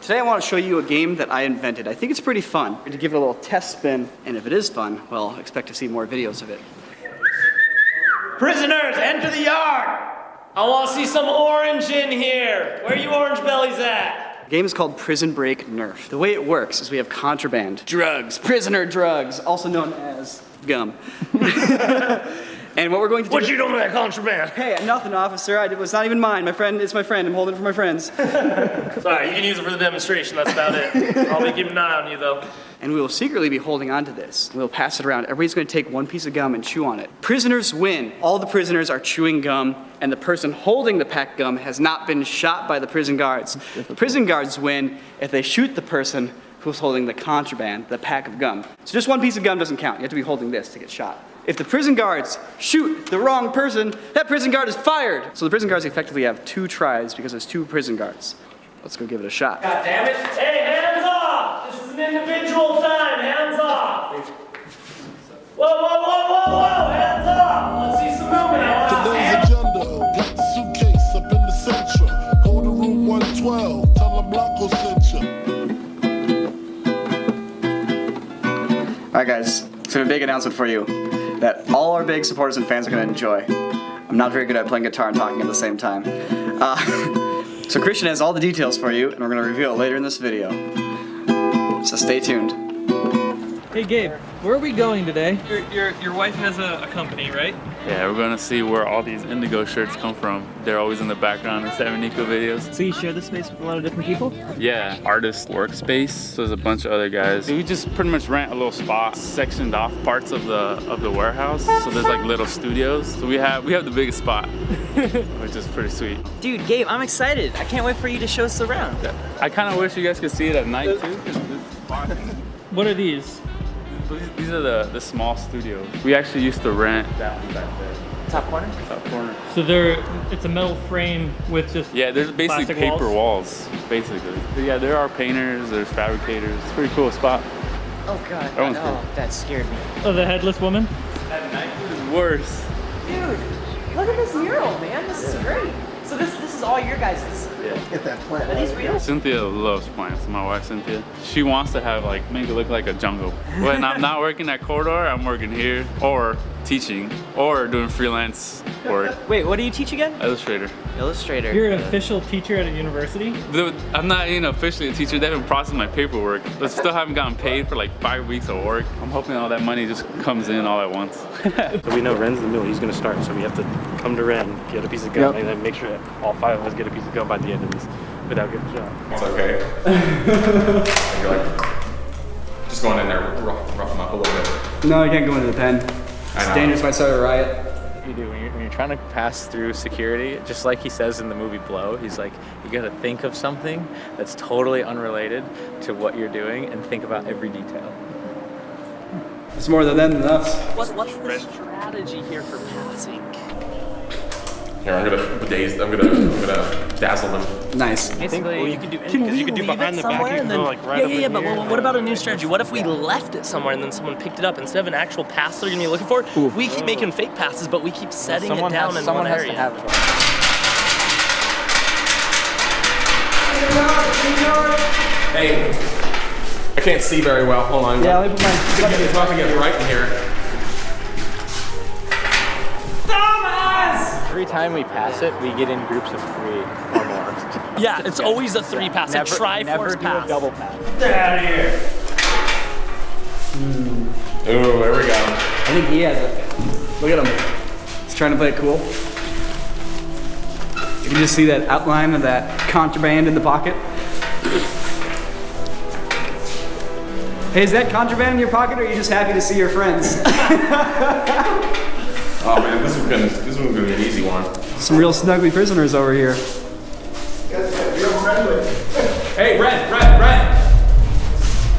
Today I want to show you a game that I invented. I think it's pretty fun. To give it a little test spin, and if it is fun, well, expect to see more videos of it. Prisoners, enter the yard! I want to see some orange in here. Where are you orange bellies at? The game is called Prison Break Nerf. The way it works is we have contraband, drugs, prisoner drugs, also known as gum. And what we're going to do... What you doing with that contraband? Hey, nothing, officer. It's not even mine. It's my friend. I'm holding it for my friends. Sorry, you can use it for the demonstration. That's about it. I'll be keeping an eye on you, though. And we will secretly be holding on to this. We'll pass it around. Everybody's going to take one piece of gum and chew on it. Prisoners win. All the prisoners are chewing gum, and the person holding the packed gum has not been shot by the prison guards. Prison guards win if they shoot the person who's holding the contraband, the pack of gum. So just one piece of gum doesn't count. You have to be holding this to get shot. If the prison guards shoot the wrong person, that prison guard is fired. So the prison guards effectively have 2 tries because there's 2 prison guards. Let's go give it a shot. God damn it. Hey, hands off! This is an individual time. Hands off! Whoa, whoa, whoa, whoa, whoa! Hands off! Let's see some movement. Today's agenda, got the suitcase up in the central. Go to room 112, tell them Blanco sent you. All right, guys, so a big announcement for you that all our big supporters and fans are going to enjoy. I'm not very good at playing guitar and talking at the same time. So Christian has all the details for you, and we're going to reveal it later in this video. So stay tuned. Hey Gabe, where are we going today? Your wife has a company, right? Yeah, we're gonna see where all these Indigo shirts come from. They're always in the background in 7 Niko videos. So you share this space with a lot of different people? Yeah, artist workspace. So there's a bunch of other guys. We just pretty much rent a little spot, sectioned off parts of the warehouse. So there's like little studios. So we have the biggest spot, which is pretty sweet. Dude, Gabe, I'm excited. I can't wait for you to show us around. I kind of wish you guys could see it at night too. 'Cause this spot. What are these? So these are the small studios. We actually used to rent that one back there. Top corner? Top corner. So it's a metal frame with just Yeah, there's basically plastic paper walls, basically. But yeah, there are painters, there's fabricators. It's a pretty cool spot. Oh god, That one's cool. that scared me. Oh, the headless woman? At night is worse. Dude, look at this mural, man. This is great. So this is all your guys'. Yeah. Get that plant. Are these real? Cynthia loves plants, my wife Cynthia. She wants to have make it look like a jungle. When I'm not working at Corridor, I'm working here, or teaching, or doing freelance work. Wait, what do you teach again? Illustrator. Illustrator. You're an official teacher at a university? I'm not officially a teacher. They haven't processed my paperwork, but still haven't gotten paid for like 5 weeks of work. I'm hoping all that money just comes in all at once. So we know Ren's in the middle, he's gonna start, so we have to come to Ren, get a piece of gum, and then make sure all 5 of us get a piece of gum by the end of this without getting shot. It's okay. You're like, just going in there, rough them up a little bit. No, you can't go into the pen. It's dangerous, might start a riot. You do when you're trying to pass through security, just like he says in the movie Blow. He's like, you gotta think of something that's totally unrelated to what you're doing and think about every detail. It's more than them than us. What's the strategy here for passing? Here, I'm gonna dazzle them. Nice. Well, you can do anything, because you can do behind the back, you can go like right up in But here. what about a new strategy? What if we left it somewhere and then someone picked it up? Instead of an actual pass they're gonna be looking for, we keep making fake passes, but we keep setting it down in one area. Hey, I can't see very well. Hold on. Yeah, let me put mine. It's about to get right in here. Every time we pass it, we get in groups of 3 or more. Yeah, it's always a 3 pass, a Triforce never pass. do a double pass. Get out of here. Ooh, there we go. I think he has it. Look at him. He's trying to play it cool. You can just see that outline of that contraband in the pocket. Hey, is that contraband in your pocket, or are you just happy to see your friends? Oh man, this one's gonna be an easy one. Some real snuggly prisoners over here. Hey, Ren!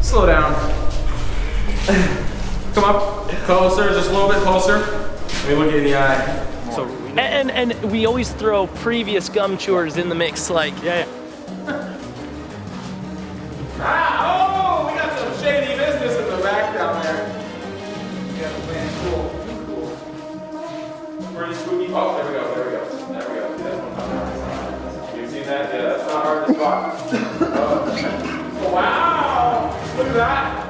Slow down. Come up, closer, just a little bit closer. Let me look you in the eye. And we always throw previous gum chewers in the mix, like Oh, we got some shady business in the back down there. Yeah, man, cool. Pretty spooky. Oh, there we go. See that one? You see that? Yeah, that's not hard to spot. that.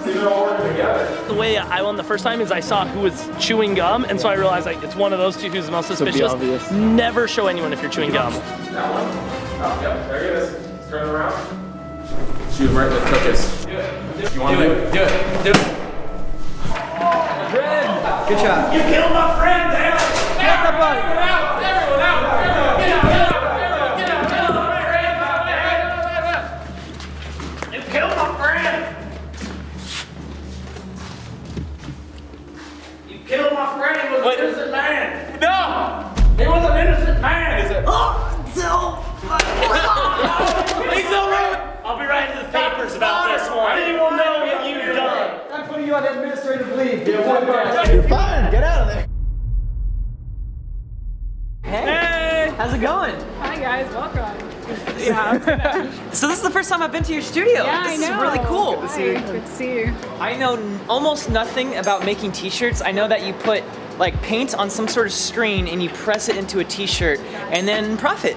See, they're all working together. The way I won the first time is I saw who was chewing gum, and so I realized like it's one of those two who's the most suspicious. Never show anyone if you're chewing gum. That one? Oh, yep, there it is. Let's turn around. Shoot him right in the tuchus. Do it. You want to do it? Do it. Good job. You killed my friend, damn it! Get out! Everyone out! Get out! You killed my friend! You killed my friend, he was an innocent man! No! He was an innocent man! Is it? He's so rude! I'll be writing the papers about this one. Anyone will know what you've done. I'm putting you on administrative leave. You're fine. Get out of there. Hey! How's it going? Hi guys, welcome. So this is the first time I've been to your studio. Yeah, this I know. is really cool. Good to see you. I know almost nothing about making t-shirts. I know that you put like paint on some sort of screen and you press it into a t-shirt and then profit.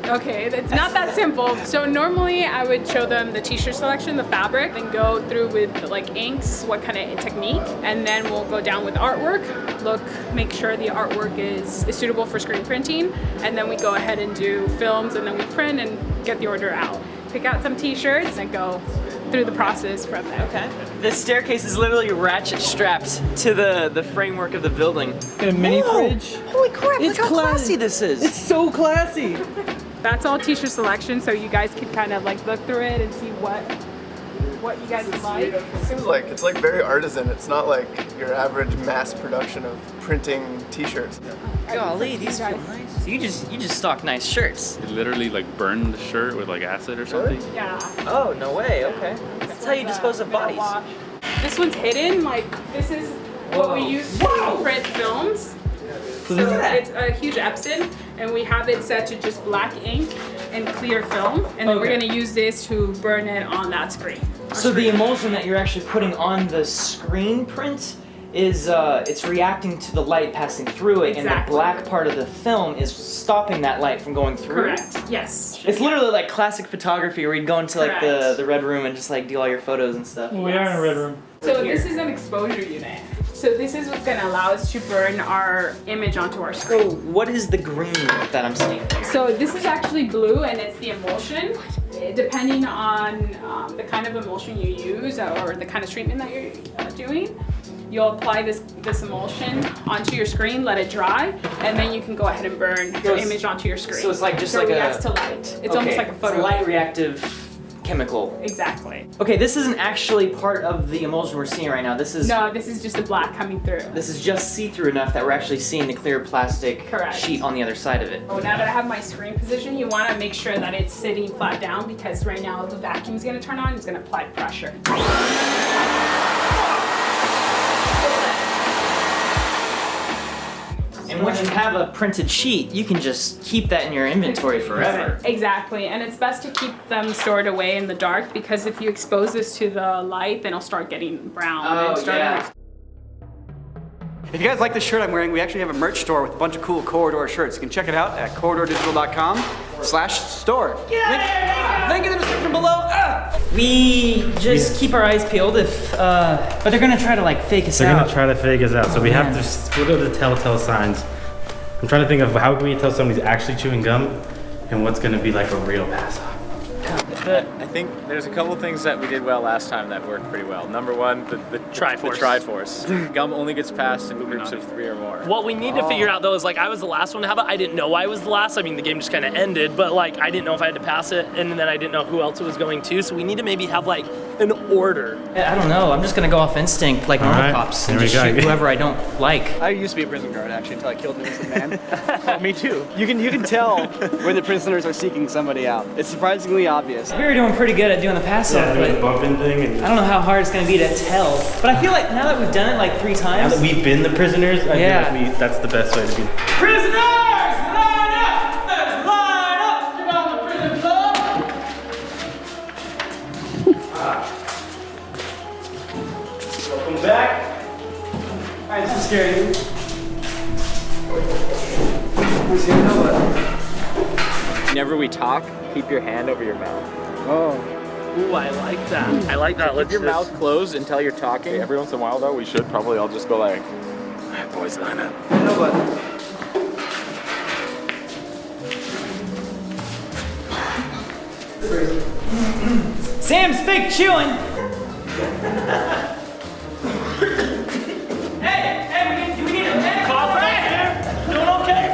Okay, it's not that simple. So normally I would show them the t-shirt selection, the fabric, and go through with like inks, what kind of technique, and then we'll go down with artwork, make sure the artwork is suitable for screen printing, and then we go ahead and do films, and then we print and get the order out. Pick out some t-shirts and go through the process from there. Okay. This staircase is literally ratchet strapped to the framework of the building. Got a mini fridge. Holy crap, It's look how classy. classy this is. It's so classy. That's all t-shirt selection, so you guys can kind of like look through it and see what you guys would like. It seems like it's like very artisan. It's not like your average mass production of printing t-shirts. Golly, these feel nice. So you just stock nice shirts. You literally like burn the shirt with like acid or something. Yeah. Oh, no way, okay. That's how you dispose of bodies. This one's hidden, like this is what we use to print films. So it's a huge Epson, and we have it set to just black ink and clear film, and then we're gonna use this to burn it on that screen. So the emulsion that you're actually putting on the screen print is it's reacting to the light passing through it, and the black part of the film is stopping that light from going through. Correct. Yes. It's literally like classic photography where you'd go into like the red room and just like do all your photos and stuff. We are in a red room. So this is an exposure unit. So this is what's gonna allow us to burn our image onto our screen. So what is the green that I'm seeing? So this is actually blue, and it's the emulsion. Depending on the kind of emulsion you use or the kind of treatment that you're doing, you'll apply this emulsion onto your screen, let it dry, and then you can go ahead and burn your image onto your screen. So it's like just so like it reacts to light. It's almost like a photo. It's a light reactive chemical. Exactly. Okay, this isn't actually part of the emulsion we're seeing right now. This is No, this is just the black coming through. This is just see-through enough that we're actually seeing the clear plastic sheet on the other side of it. Oh, now that I have my screen position, you want to make sure that it's sitting flat down, because right now the vacuum is going to turn on. It's going to apply pressure. And once you have a printed sheet, you can just keep that in your inventory forever. Exactly, and it's best to keep them stored away in the dark, because if you expose this to the light, then it'll start getting brown. Oh, and If you guys like the shirt I'm wearing, we actually have a merch store with a bunch of cool Corridor shirts. You can check it out at corridordigital.com/store. Link in the description below. We just keep our eyes peeled if, but they're gonna try to like fake us They're out. gonna try to fake us out, so we have to, what are the telltale signs? I'm trying to think of how can we tell somebody's actually chewing gum and what's gonna be like a real pass-off. I think there's a couple things that we did well last time that worked pretty well. Number one, the Triforce. Triforce. Gum only gets passed in groups of 3 or more. What we need to figure out though is like I was the last one to have it. I didn't know I was the last. I mean the game just kind of ended, but like I didn't know if I had to pass it, and then I didn't know who else it was going to. So we need to maybe have like an order. I don't know. I'm just gonna go off instinct like normal Alright, cops and there we just go. shoot whoever I don't like. I used to be a prison guard actually until I killed an innocent man. Me too. You can tell when the prisoners are seeking somebody out. It's surprisingly obvious. We were doing pretty good at doing the pass-off, Yeah, doing the but bumping thing. And I don't know how hard it's gonna be to tell. But I feel like now that we've done it like 3 now times. that we've been the prisoners, I Yeah. feel like that's the best way to be. Prisoners, line up! Let's line up! Give on the prison floor! Welcome back. Alright, this is scary. Whenever we talk, keep your hand over your mouth. Oh. Ooh, I like that. I like that. Keep your mouth closed until you're talking. Every once in a while, though, we should probably all just go like, all right, boys, line up. No, but Sam's fake chewing. Hey, we need a Doing okay?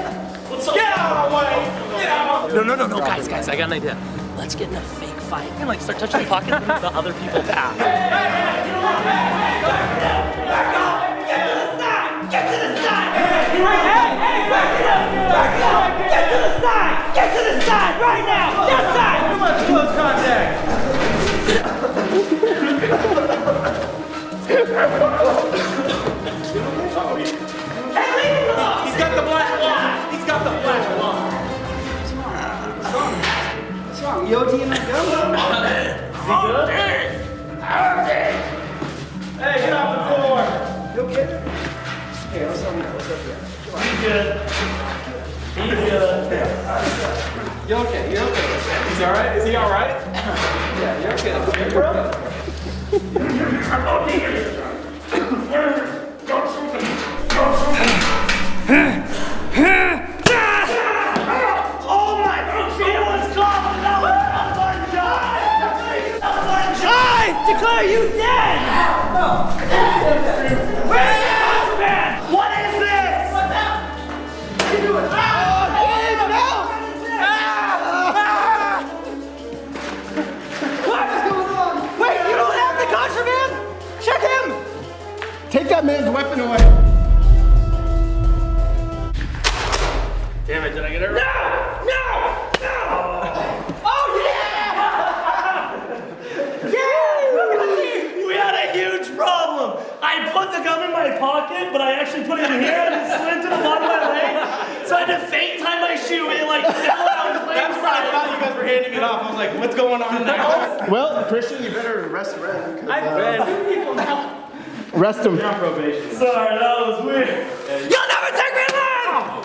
What's up? Get out of the way! Get out of the way! No, guys, I got an idea. Let's get in a fake fight and like start touching the pockets and the other people pass. Back up! Get to the side! Get to the side! Hey, back it up! Back it up! Get to the side! Get to the side right now! That side! Too much close contact! Hey, leave him alone! He's got the black line! He's got the black line! what's wrong? You ODing that gum? Hey, get off the floor! You okay? Here, let's help you out. Let's help you out. He's good. He's good. You're okay. You're okay. He's all right? Is he all right? Yeah, you're okay. You're okay. Oh my feelings caught I declare you dead! Where's the contraband? What is this? What's that? What are you doing? What is going on? Wait, you don't have the contraband? Check him! Take that man's weapon away. Damn it, did I get it right? No! Oh yeah! We had a huge problem. I put the gum in my pocket, but I actually put it in here and it slid to the bottom of my leg. So I had to fake tie my shoe in like 7 hours later. That's why I thought you guys were handing it off. I was like, what's going on now? Well, Christian, you better arrest Ren. I've been people now. Arrest him. Sorry, that was weird. You'll never take me alive!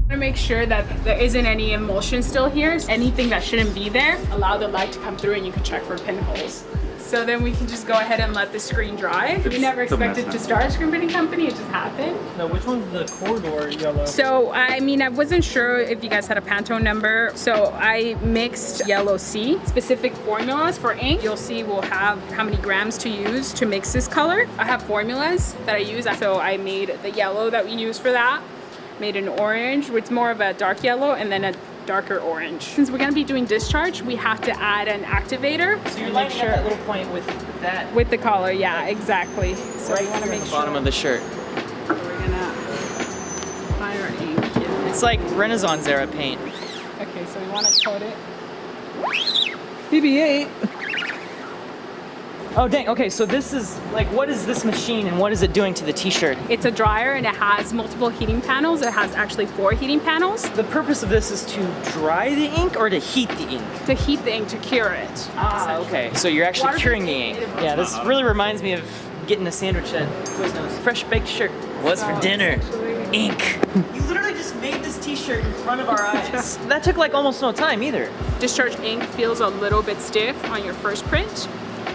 To make sure that there isn't any emulsion still here, anything that shouldn't be there, allow the light to come through and you can check for pinholes. So then we can just go ahead and let the screen dry. We never expected to start a screen printing company, it just happened. Now, which one's the corridor yellow? So, I mean, I wasn't sure if you guys had a Pantone number. So I mixed yellow C, specific formulas for ink. You'll see we'll have how many grams to use to mix this color. I have formulas that I use. So I made the yellow that we use for that, made an orange, which is more of a dark yellow, and then a darker orange. Since we're gonna be doing discharge, we have to add an activator. So you're lighting up that little point with that? With the collar, yeah, exactly. So right we wanna here make at the sure. bottom of the shirt. We're gonna apply our ink. It's like Renaissance era paint. Okay, so we wanna coat it. BB-8. Oh dang, okay, so this is, like, what is this machine and what is it doing to the t-shirt? It's a dryer and it has multiple heating panels. It has actually 4 heating panels. The purpose of this is to dry the ink or to heat the ink? To heat the ink, to cure it. Ah, okay, so you're actually curing the ink. Yeah, this really reminds me of getting a sandwich at Quiznos. Fresh baked shirt. What's for dinner? Ink. You literally just made this t-shirt in front of our eyes. That took like almost no time either. Discharge ink feels a little bit stiff on your first print,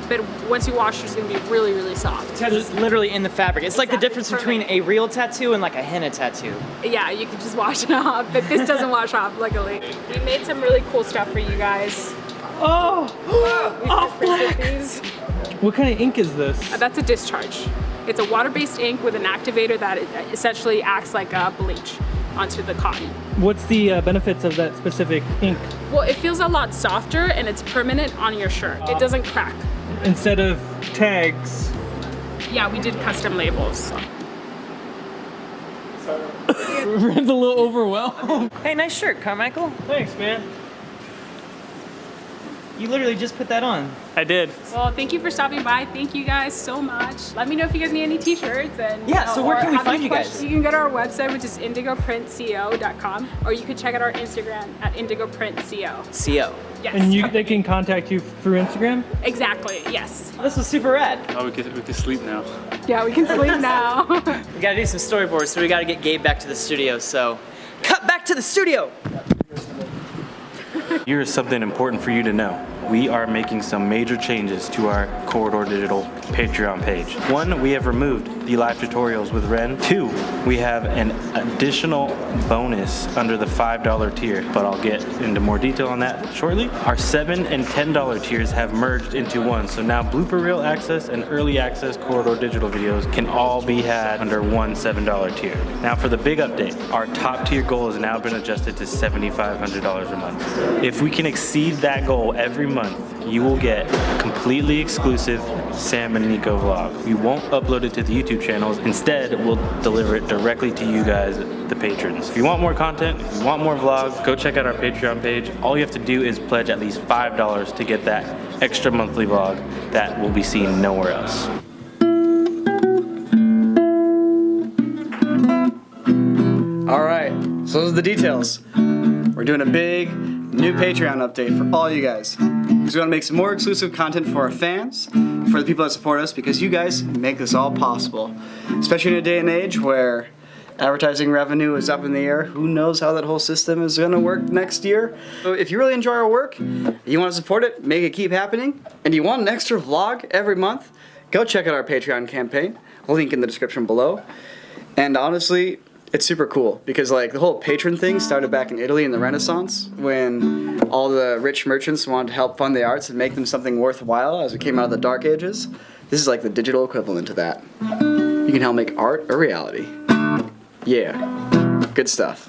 but once you wash, it's gonna be really, really soft. Because it's literally in the fabric. It's like the difference between a real tattoo and like a henna tattoo. Yeah, you can just wash it off, but this doesn't wash off, luckily. We made some really cool stuff for you guys. Oh! We just printed these. What kind of ink is this? That's a discharge. It's a water-based ink with an activator that essentially acts like a bleach onto the cotton. What's the benefits of that specific ink? Well, it feels a lot softer and it's permanent on your shirt. It doesn't crack. Instead of tags. Yeah, we did custom labels. Ren's a little overwhelmed. Hey, nice shirt, Carmichael. Thanks, man. You literally just put that on. I did. Well, thank you for stopping by. Thank you guys so much. Let me know if you guys need any t-shirts. And Yeah, so where or can we have find any you guys? questions. You can go to our website, which is indigoprintco.com, or you can check out our Instagram at indigoprintco. CO. Yes. And they can contact you through Instagram? Exactly, yes. This was super rad. Oh, we can sleep now. Yeah, we can sleep now. We gotta do some storyboards, so we gotta get Gabe back to the studio, so cut back to the studio! Here is something important for you to know. We are making some major changes to our Corridor Digital Patreon page. 1, we have removed the live tutorials with Ren. 2, we have an additional bonus under the $5 tier, but I'll get into more detail on that shortly. Our $7 and $10 tiers have merged into one, so now blooper reel access and early access Corridor Digital videos can all be had under one $7 tier. Now for the big update, our top tier goal has now been adjusted to $7,500 a month. If we can exceed that goal every month, you will get completely exclusive Sam and Niko vlog. We won't upload it to the YouTube channels. Instead, we'll deliver it directly to you guys, the patrons. If you want more content, if you want more vlogs, go check out our Patreon page. All you have to do is pledge at least $5 to get that extra monthly vlog that will be seen nowhere else. All right, so those are the details. We're doing a big new Patreon update for all you guys. Because we want to make some more exclusive content for our fans, for the people that support us, because you guys make this all possible. Especially in a day and age where advertising revenue is up in the air. Who knows how that whole system is going to work next year? So if you really enjoy our work, you want to support it, make it keep happening, and you want an extra vlog every month, go check out our Patreon campaign. Link in the description below. And honestly, it's super cool because like the whole patron thing started back in Italy in the Renaissance when all the rich merchants wanted to help fund the arts and make them something worthwhile as we came out of the Dark Ages. This is like the digital equivalent to that. You can help make art a reality. Yeah, good stuff.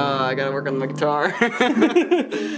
I gotta work on my guitar.